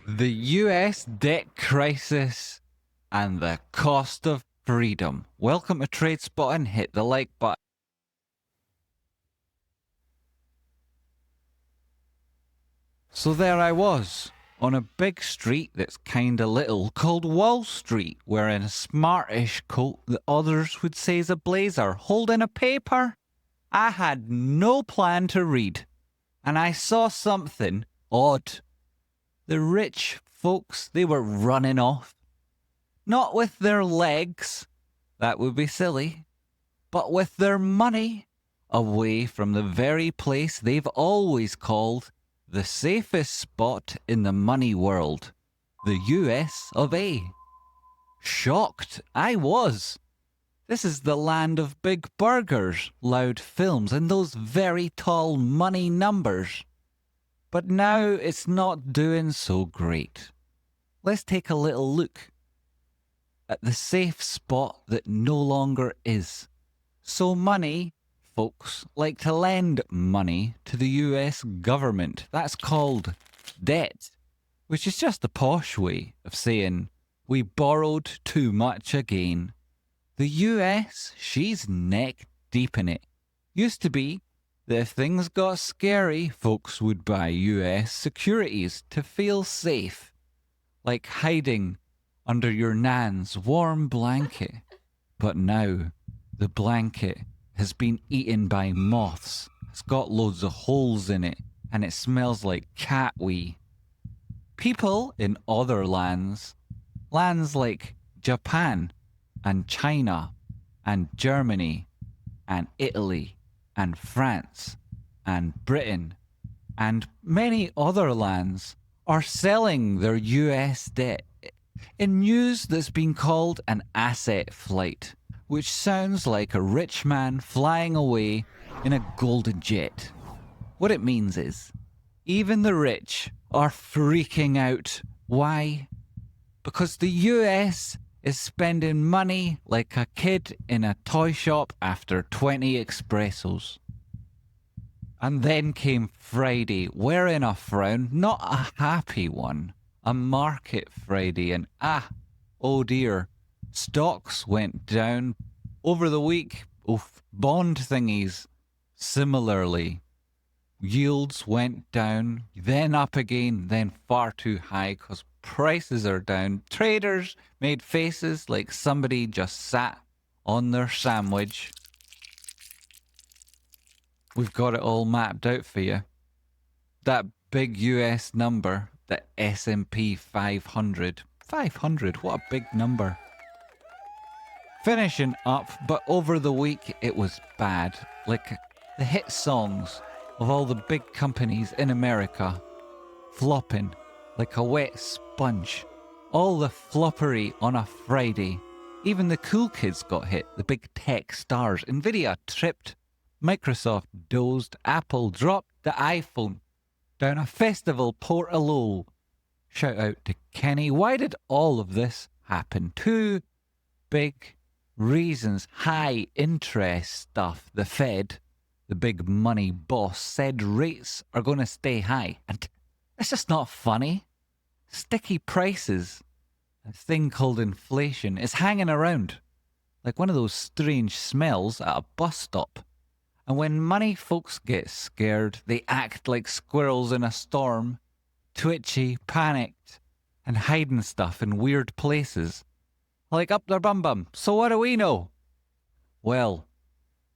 The US debt crisis and the cost of freedom. Welcome to Tradespotting. Hit the like button. So there I was, on a big street that's kinda little called Wall Street, wearing a smartish coat that others would say is a blazer, holding a paper I had no plan to read. And I saw something odd. The rich folks, they were running off. Not with their legs, that would be silly, but with their money, away from the very place they've always called the safest spot in the money world, the US of A. Shocked I was. This is the land of big burgers, loud films, and those very tall money numbers. But now it's not doing so great. Let's take a little look at the safe spot that no longer is. So money, folks like to lend money to the US government. That's called debt, which is just a posh way of saying we borrowed too much again. The US, she's neck deep in it. Used to be that if things got scary, folks would buy US securities to feel safe, like hiding under your nan's warm blanket. But now, the blanket has been eaten by moths. It's got loads of holes in it, and it smells like cat wee. People in other lands like Japan and China and Germany and Italy and France and Britain and many other lands are selling their US debt in news that's been called an asset flight, which sounds like a rich man flying away in a golden jet. What it means is, even the rich are freaking out. Why? Because the US is spending money like a kid in a toy shop after 20 espressos. And then came Friday, wearing a frown, not a happy one, a market Friday, and oh dear, stocks went down over the week. Bond thingies, similarly. Yields went down, then up again, then far too high because prices are down. Traders made faces like somebody just sat on their sandwich. We've got it all mapped out for you. That big US number, the S&P 500. 500, what a big number. Finishing up, but over the week it was bad. Like the hit songs of all the big companies in America flopping like a wet sponge. All the floppery on a Friday. Even the cool kids got hit, the big tech stars. NVDA tripped, Microsoft dozed, Apple dropped the iPhone down a festival portaloo. Shout out to Kenny. Why did all of this happen? Two big reasons. High interest stuff. The Fed, the big money boss, said rates are going to stay high. And it's just not funny. Sticky prices, a thing called inflation, is hanging around like one of those strange smells at a bus stop. And when money folks get scared, they act like squirrels in a storm, twitchy, panicked, and hiding stuff in weird places, like up their bum. So what do we know? Well,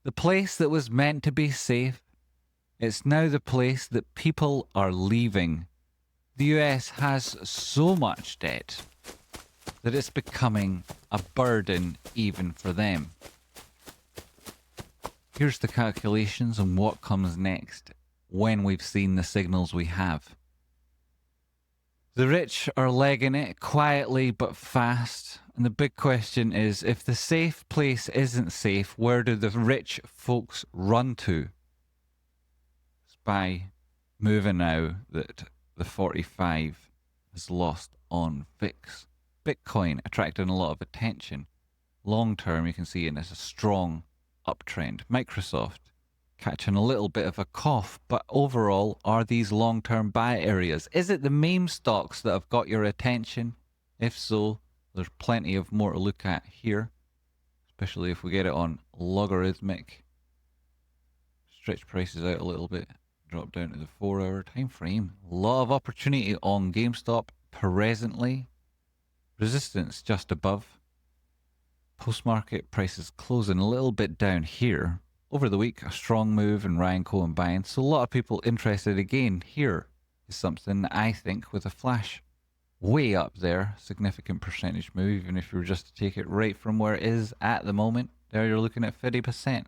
the place that was meant to be safe, it's now the place that people are leaving. The US has so much debt that it's becoming a burden even for them. Here's the calculations on what comes next when we've seen the signals we have. The rich are legging it quietly but fast. And the big question is, if the safe place isn't safe, where do the rich folks run to? It's by moving now that the 45 has lost on VIX. Bitcoin attracting a lot of attention. Long term, you can see it as a strong uptrend. Microsoft catching a little bit of a cough, but overall, are these long-term buy areas? Is it the meme stocks that have got your attention? If so, there's plenty of more to look at here, especially if we get it on logarithmic. Stretch prices out a little bit, drop down to the 4-hour time frame. A lot of opportunity on GameStop presently. Resistance just above. Post-market prices closing a little bit down here. Over the week, a strong move in Ryan Cohen buying, so a lot of people interested again. Here is something that I think with a flash way up there, significant percentage move, even if you were just to take it right from where it is at the moment. There you're looking at 50%.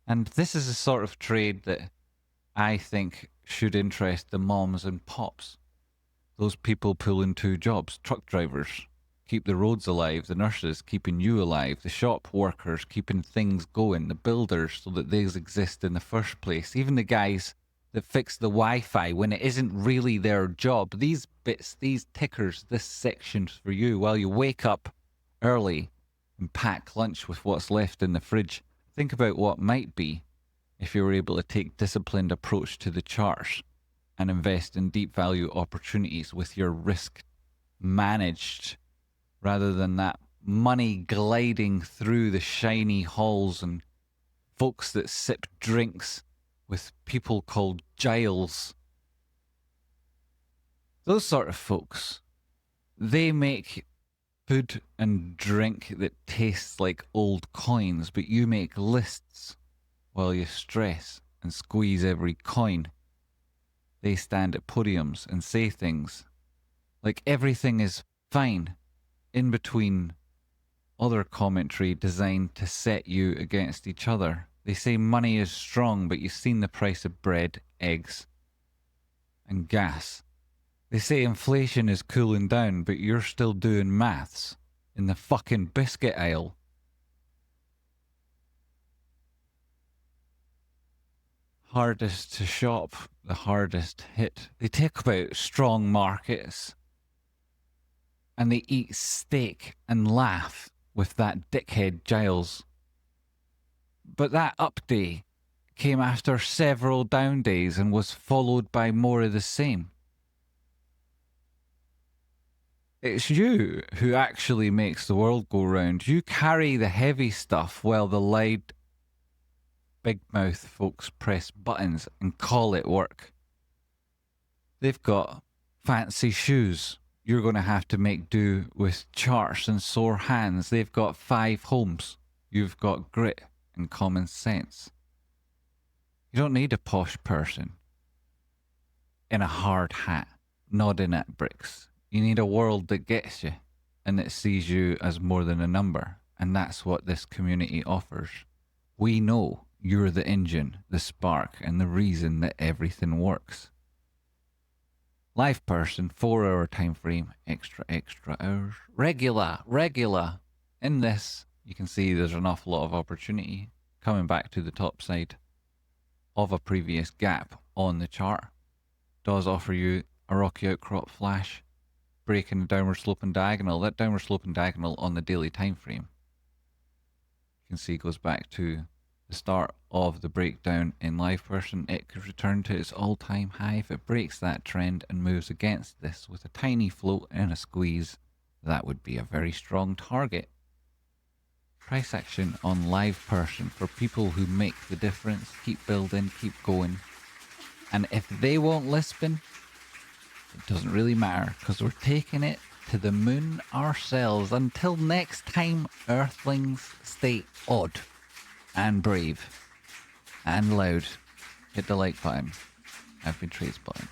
And this is the sort of trade that I think should interest the moms and pops. Those people pulling 2 jobs, truck drivers, keep the roads alive, the nurses keeping you alive, the shop workers keeping things going, the builders so that these exist in the first place, even the guys that fix the Wi-Fi when it isn't really their job. These bits, these tickers, this section's for you while you wake up early and pack lunch with what's left in the fridge. Think about what might be if you were able to take disciplined approach to the charts and invest in deep value opportunities with your risk managed rather than that money gliding through the shiny halls and folks that sip drinks with people called Giles. Those sort of folks, they make food and drink that tastes like old coins, but you make lists while you stress and squeeze every coin. They stand at podiums and say things like everything is fine in between other commentary designed to set you against each other. They say money is strong, but you've seen the price of bread, eggs, and gas. They say inflation is cooling down, but you're still doing maths in the fucking biscuit aisle. Hardest to shop, the hardest hit. They talk about strong markets and they eat steak and laugh with that dickhead Giles. But that up day came after several down days and was followed by more of the same. It's you who actually makes the world go round. You carry the heavy stuff while the light big mouth folks press buttons and call it work. They've got fancy shoes. You're going to have to make do with charts and sore hands. They've got 5 homes. You've got grit and common sense. You don't need a posh person in a hard hat nodding at bricks. You need a world that gets you and that sees you as more than a number. And that's what this community offers. We know you're the engine, the spark, and the reason that everything works. Live person, 4-hour time frame, extra hours. Regular. In this, you can see there's an awful lot of opportunity coming back to the top side of a previous gap on the chart. Does offer you a rocky outcrop flash, breaking the downward sloping diagonal. That downward sloping diagonal on the daily time frame, you can see, goes back to the start of the breakdown in live person. It could return to its all-time high if it breaks that trend and moves against this with a tiny float and a squeeze. That would be a very strong target. Price action on live person for people who make the difference, keep building, keep going. And if they won't lispen, it doesn't really matter, because we're taking it to the moon ourselves. Until next time, Earthlings, stay odd and brave and loud. Hit the like button. I've been Tradespotting.